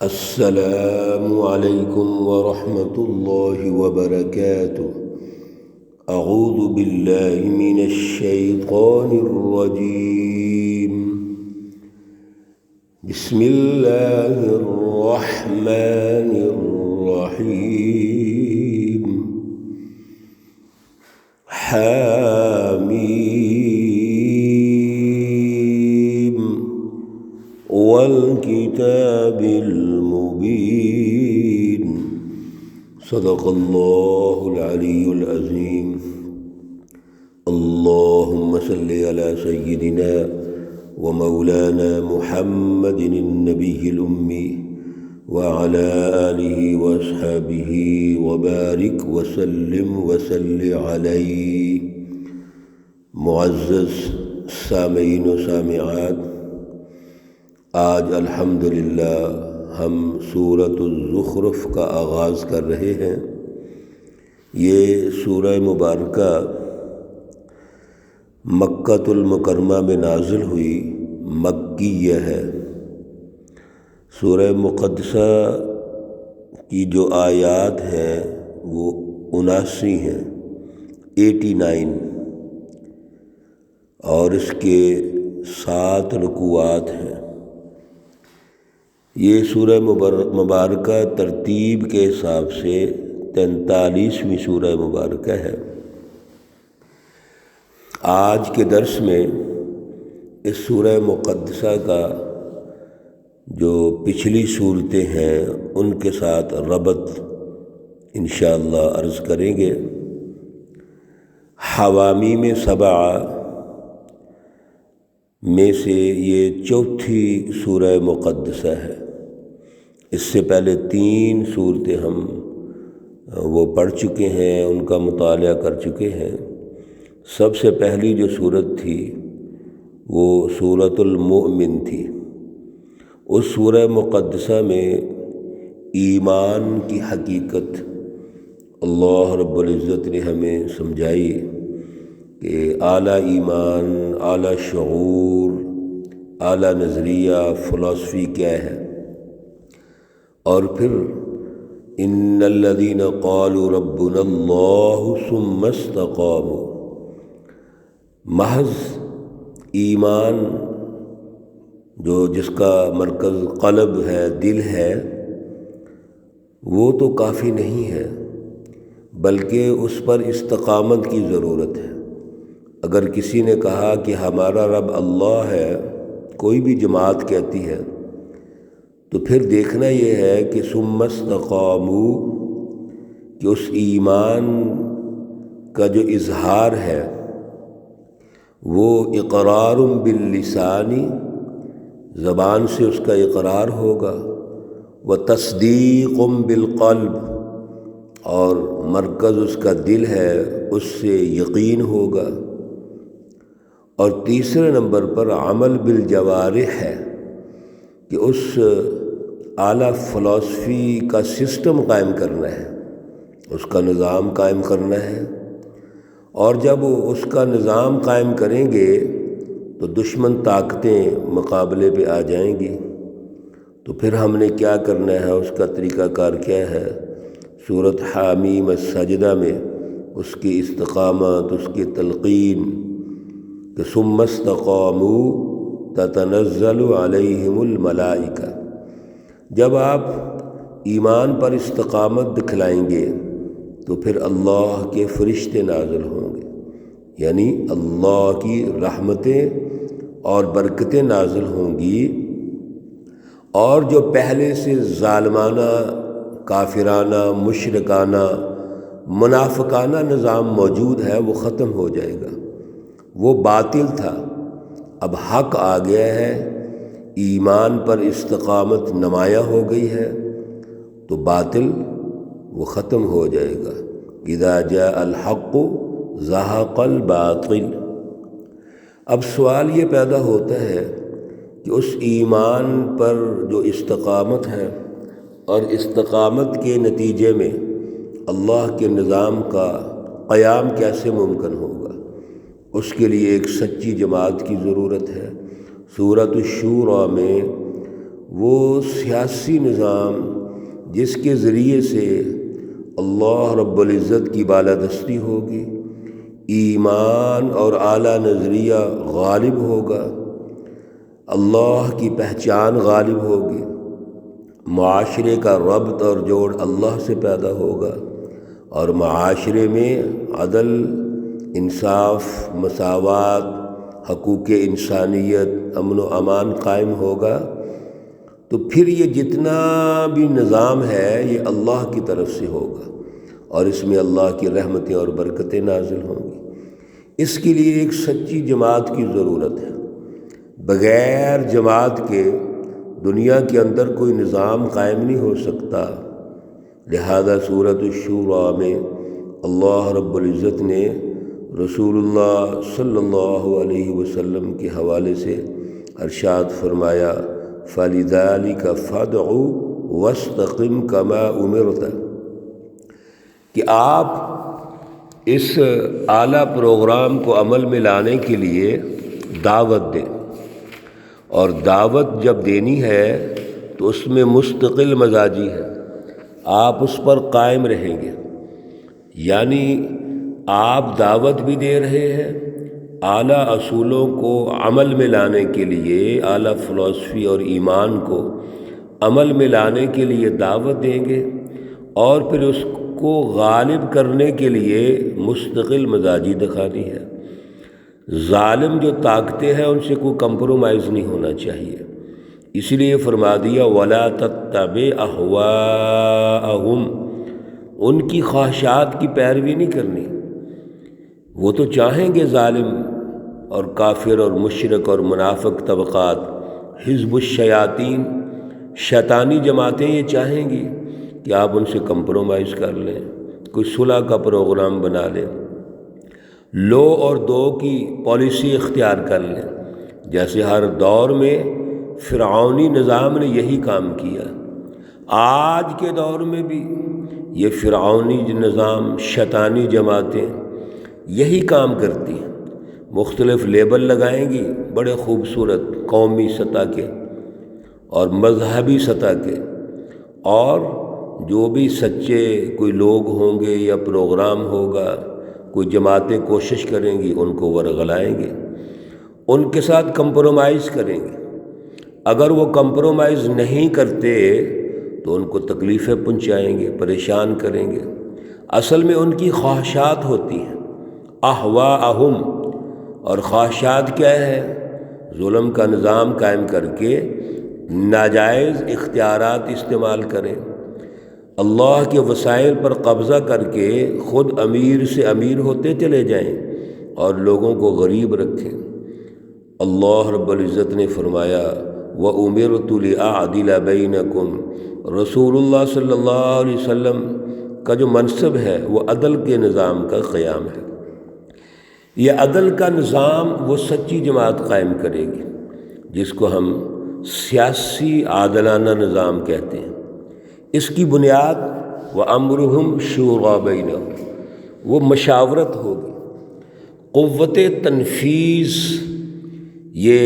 السلام علیکم ورحمۃ اللہ وبرکاتہ۔ اعوذ باللہ من الشیطان الرجیم، بسم اللہ الرحمن الرحیم۔ حامیم والکتاب المبین، صدق اللہ العلی العظیم۔ اللہم صلی علی سیدنا ومولانا محمد النبی الأمی وعلى آلہ واصحابہ وبارک وسلم علیہ۔ معزز سامعین و سامعات، آج الحمدللہ ہم سورۃ الزخرف کا آغاز کر رہے ہیں۔ یہ سورہ مبارکہ مکۃ المکرمہ میں نازل ہوئی، مکیہ ہے۔ سورہ مقدسہ کی جو آیات ہیں وہ 79 ہیں، 89، اور اس کے 7 رکوعات ہیں۔ یہ سورہ مبارکہ ترتیب کے حساب سے 43ویں سورہ مبارکہ ہے۔ آج کے درس میں اس سورہ مقدسہ کا جو پچھلی صورتیں ہیں ان کے ساتھ ربط انشاءاللہ عرض کریں گے۔ حوامیم سبع میں سے یہ چوتھی سورہ مقدسہ ہے۔ اس سے پہلے 3 صورتیں ہم وہ پڑھ چکے ہیں، ان کا مطالعہ کر چکے ہیں۔ سب سے پہلی جو صورت تھی وہ سورۃ المؤمن تھی۔ اس سورہ مقدسہ میں ایمان کی حقیقت اللہ رب العزت نے ہمیں سمجھائی کہ اعلیٰ ایمان، اعلیٰ شعور، اعلیٰ نظریہ، فلسفی کیا ہے، اور پھر ان الذین قالوا ربنا اللہ ثم استقاموا، محض ایمان جو جس کا مرکز قلب ہے، دل ہے، وہ تو کافی نہیں ہے، بلکہ اس پر استقامت کی ضرورت ہے۔ اگر کسی نے کہا کہ ہمارا رب اللہ ہے، کوئی بھی جماعت کہتی ہے، تو پھر دیکھنا یہ ہے کہ ثم استقاموا، کہ اس ایمان کا جو اظہار ہے وہ اقرار باللسان، زبان سے اس کا اقرار ہوگا، وتصدیق بالقلب، اور مرکز اس کا دل ہے، اس سے یقین ہوگا، اور تیسرے نمبر پر عمل بالجوارح ہے کہ اس اعلیٰ فلسفی کا سسٹم قائم کرنا ہے، اس کا نظام قائم کرنا ہے، اور جب اس کا نظام قائم کریں گے تو دشمن طاقتیں مقابلے پہ آ جائیں گی۔ تو پھر ہم نے کیا کرنا ہے، اس کا طریقہ کار کیا ہے؟ سورۃ حامیم السجدہ میں اس کی استقامت، اس کی تلقین کہ ثم استقاموا تتنزل علیہم الملائکہ، جب آپ ایمان پر استقامت دکھلائیں گے تو پھر اللہ کے فرشتے نازل ہوں گے، یعنی اللہ کی رحمتیں اور برکتیں نازل ہوں گی، اور جو پہلے سے ظالمانہ، کافرانہ، مشرکانہ، منافقانہ نظام موجود ہے وہ ختم ہو جائے گا۔ وہ باطل تھا، اب حق آ گیا ہے، ایمان پر استقامت نمایاں ہو گئی ہے، تو باطل وہ ختم ہو جائے گا۔ اذا جاء الحق زہق الباطل۔ اب سوال یہ پیدا ہوتا ہے کہ اس ایمان پر جو استقامت ہے، اور استقامت کے نتیجے میں اللہ کے نظام کا قیام کیسے ممکن ہوگا؟ اس کے لیے ایک سچی جماعت کی ضرورت ہے۔ سورۃ الشورى میں وہ سیاسی نظام جس کے ذریعے سے اللہ رب العزت کی بالادستی ہوگی، ایمان اور اعلیٰ نظریہ غالب ہوگا، اللہ کی پہچان غالب ہوگی، معاشرے کا ربط اور جوڑ اللہ سے پیدا ہوگا، اور معاشرے میں عدل، انصاف، مساوات، حقوق انسانیت، امن و امان قائم ہوگا، تو پھر یہ جتنا بھی نظام ہے یہ اللہ کی طرف سے ہوگا اور اس میں اللہ کی رحمتیں اور برکتیں نازل ہوں گی۔ اس کے لیے ایک سچی جماعت کی ضرورت ہے۔ بغیر جماعت کے دنیا کے اندر کوئی نظام قائم نہیں ہو سکتا۔ لہذا سورۃ الشورى میں اللہ رب العزت نے رسول اللہ صلی اللہ علیہ وسلم کے حوالے سے ارشاد فرمایا، فَلِذَلِكَ فَادْعُ وَاسْتَقِمْ كَمَا أُمِرْتَ، کہ آپ اس اعلیٰ پروگرام کو عمل میں لانے کے لیے دعوت دیں، اور دعوت جب دینی ہے تو اس میں مستقل مزاجی ہے، آپ اس پر قائم رہیں گے، یعنی آپ دعوت بھی دے رہے ہیں، اعلیٰ اصولوں کو عمل میں لانے کے لیے، اعلیٰ فلسفی اور ایمان کو عمل میں لانے کے لیے دعوت دیں گے، اور پھر اس کو غالب کرنے کے لیے مستقل مزاجی دکھانی ہے۔ ظالم جو طاقتیں ہیں ان سے کوئی کمپرومائز نہیں ہونا چاہیے، اس لیے فرما دیا وَلَا تَتَّبِعْ أَهْوَاءَهُمْ، ان کی خواہشات کی پیروی نہیں کرنی۔ وہ تو چاہیں گے ظالم اور کافر اور مشرک اور منافق طبقات، حزب الشیاطین، شیطانی جماعتیں یہ چاہیں گی کہ آپ ان سے کمپرومائز کر لیں، کوئی صلح کا پروگرام بنا لیں، لو اور دو کی پالیسی اختیار کر لیں، جیسے ہر دور میں فرعونی نظام نے یہی کام کیا۔ آج کے دور میں بھی یہ فرعونی نظام، شیطانی جماعتیں یہی کام کرتی ہیں، مختلف لیبل لگائیں گی بڑے خوبصورت قومی سطح کے اور مذہبی سطح کے، اور جو بھی سچے کوئی لوگ ہوں گے یا پروگرام ہوگا، کوئی جماعتیں کوشش کریں گی ان کو ورغلائیں گے، ان کے ساتھ کمپرومائز کریں گے۔ اگر وہ کمپرومائز نہیں کرتے تو ان کو تکلیفیں پہنچائیں گے، پریشان کریں گے۔ اصل میں ان کی خواہشات ہوتی ہیں، احواءہم، اور خواہشات کیا ہے؟ ظلم کا نظام قائم کر کے ناجائز اختیارات استعمال کریں، اللہ کے وسائل پر قبضہ کر کے خود امیر سے امیر ہوتے چلے جائیں اور لوگوں کو غریب رکھیں۔ اللہ رب العزت نے فرمایا وَأُمِرْتُ لِأَعْدِلَ بَيْنَكُمْ، رسول اللہ صلی اللہ علیہ وسلم کا جو منصب ہے وہ عدل کے نظام کا قیام ہے۔ یہ عدل کا نظام وہ سچی جماعت قائم کرے گی جس کو ہم سیاسی عادلانہ نظام کہتے ہیں۔ اس کی بنیاد وَأَمْرُهُمْ شُورَىٰ بَيْنَهُمْ، وہ مشاورت ہوگی، قوت تنفیذ یہ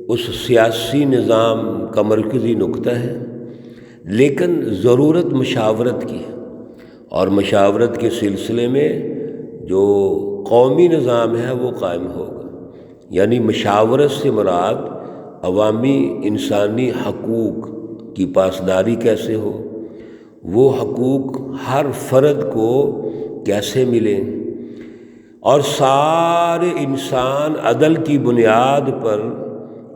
اس سیاسی نظام کا مرکزی نقطہ ہے، لیکن ضرورت مشاورت کی ہے، اور مشاورت کے سلسلے میں جو قومی نظام ہے وہ قائم ہوگا۔ یعنی مشاورت سے مراد عوامی انسانی حقوق کی پاسداری کیسے ہو، وہ حقوق ہر فرد کو کیسے ملیں، اور سارے انسان عدل کی بنیاد پر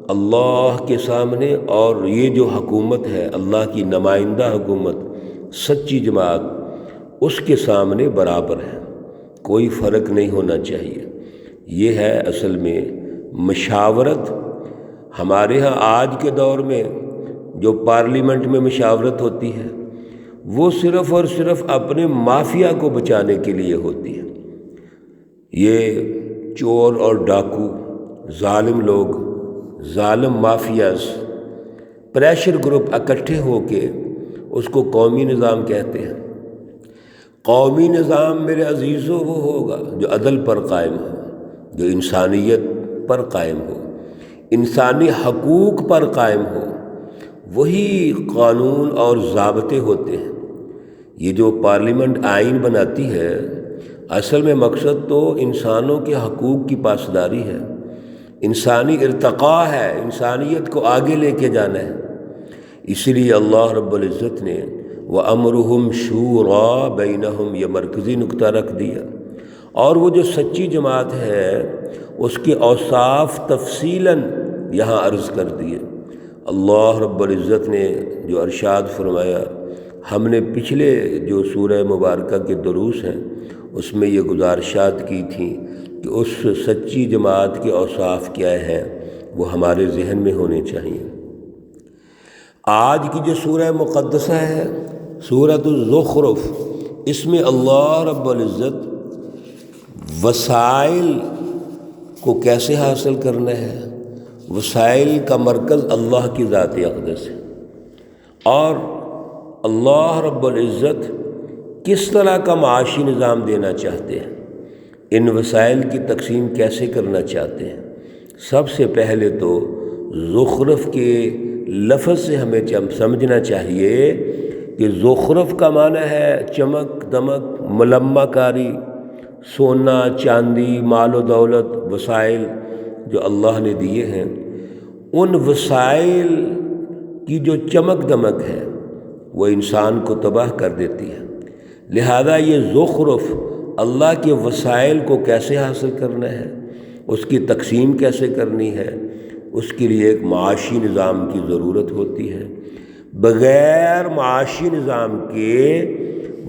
اللہ کے سامنے، اور یہ جو حکومت ہے اللہ کی نمائندہ حکومت سچی جماعت، اس کے سامنے برابر ہے، کوئی فرق نہیں ہونا چاہیے۔ یہ ہے اصل میں مشاورت۔ ہمارے ہاں آج کے دور میں جو پارلیمنٹ میں مشاورت ہوتی ہے وہ صرف اور صرف اپنے مافیا کو بچانے کے لیے ہوتی ہے۔ یہ چور اور ڈاکو، ظالم لوگ، ظالم مافیاز، پریشر گروپ اکٹھے ہو کے اس کو قومی نظام کہتے ہیں۔ قومی نظام میرے عزیزوں وہ ہوگا جو عدل پر قائم ہو، جو انسانیت پر قائم ہو، انسانی حقوق پر قائم ہو، وہی قانون اور ضابطے ہوتے ہیں۔ یہ جو پارلیمنٹ آئین بناتی ہے، اصل میں مقصد تو انسانوں کے حقوق کی پاسداری ہے، انسانی ارتقاء ہے، انسانیت کو آگے لے کے جانا ہے۔ اس لیے اللہ رب العزت نے وَأَمْرُهُمْ شُورَىٰ بَيْنَهُمْ یہ مرکزی نقطہ رکھ دیا، اور وہ جو سچی جماعت ہے اس کے اوصاف تفصیلاً یہاں عرض کر دیے۔ اللہ رب العزت نے جو ارشاد فرمایا، ہم نے پچھلے جو سورہ مبارکہ کے دروس ہیں اس میں یہ گزارشات کی تھیں کہ اس سچی جماعت کے اوصاف کیا ہیں، وہ ہمارے ذہن میں ہونے چاہیے۔ آج کی جو سورہ مقدسہ ہے سورۃ الزخرف، اس میں اللہ رب العزت وسائل کو کیسے حاصل کرنا ہے، وسائل کا مرکز اللہ کی ذات اقدس ہے، اور اللہ رب العزت کس طرح کا معاشی نظام دینا چاہتے ہیں، ان وسائل کی تقسیم کیسے کرنا چاہتے ہیں۔ سب سے پہلے تو زخرف کے لفظ سے ہمیں سمجھنا چاہیے کہ زخرف کا معنی ہے چمک دمک، ملمہ کاری، سونا چاندی، مال و دولت، وسائل جو اللہ نے دیے ہیں، ان وسائل کی جو چمک دمک ہے وہ انسان کو تباہ کر دیتی ہے۔ لہذا یہ زخرف اللہ کے وسائل کو کیسے حاصل کرنا ہے، اس کی تقسیم کیسے کرنی ہے، اس کے لیے ایک معاشی نظام کی ضرورت ہوتی ہے۔ بغیر معاشی نظام کے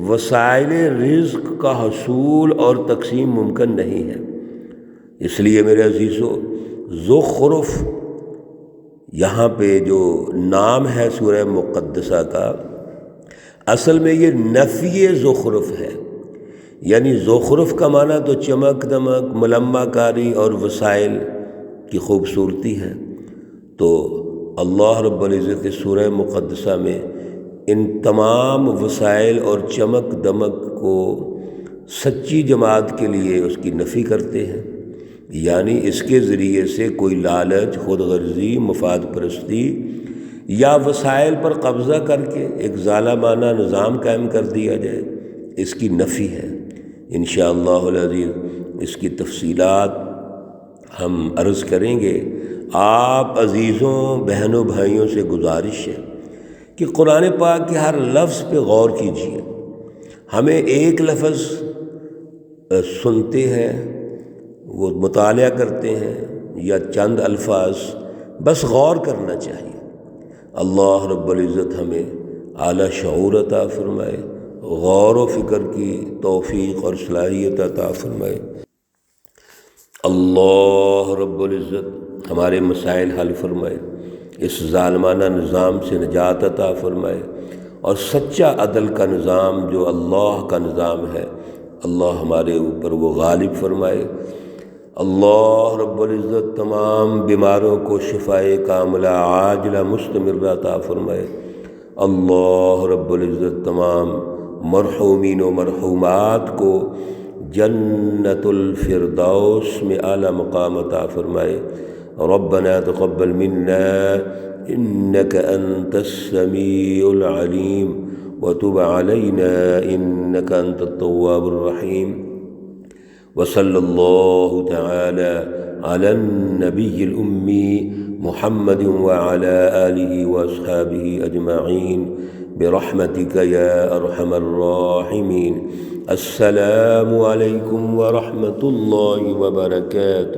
وسائل رزق کا حصول اور تقسیم ممکن نہیں ہے۔ اس لیے میرے عزیزو، زخرف یہاں پہ جو نام ہے سورہ مقدسہ کا، اصل میں یہ نفی زخرف ہے، یعنی زخرف کا معنی تو چمک دمک، ملمہ کاری اور وسائل کی خوبصورتی ہے۔ تو اللہ رب العزت سورہ مقدسہ میں ان تمام وسائل اور چمک دمک کو سچی جماعت کے لیے اس کی نفی کرتے ہیں، یعنی اس کے ذریعے سے کوئی لالچ، خود غرضی، مفاد پرستی یا وسائل پر قبضہ کر کے ایک ظالمانہ نظام قائم کر دیا جائے، اس کی نفی ہے۔ انشاءاللہ العزیز اس کی تفصیلات ہم عرض کریں گے۔ آپ عزیزوں، بہنوں، بھائیوں سے گزارش ہے کہ قرآن پاک کے ہر لفظ پہ غور کیجیے۔ ہمیں ایک لفظ سنتے ہیں، وہ مطالعہ کرتے ہیں، یا چند الفاظ، بس غور کرنا چاہیے۔ اللہ رب العزت ہمیں اعلیٰ شعور عطا فرمائے، غور و فکر کی توفیق اور صلاحیت عطا فرمائے۔ اللہ رب العزت ہمارے مسائل حل فرمائے، اس ظالمانہ نظام سے نجات عطا فرمائے، اور سچا عدل کا نظام جو اللہ کا نظام ہے، اللہ ہمارے اوپر وہ غالب فرمائے۔ اللہ رب العزت تمام بیماروں کو شفائے کاملہ عاجلہ مستمرہ عطا فرمائے۔ اللہ رب العزت تمام مرحومین و مرحومات کو جنت الفردوس میں اعلیٰ مقام عطا فرمائے۔ ربنا تقبل منا انك انت السميع العليم وتب علينا انك انت التواب الرحيم، وصلى الله تعالى على النبي الأمي محمد وعلى آله وأصحابه أجمعين برحمتك يا أرحم الراحمين۔ السلام عليكم ورحمة الله وبركاته۔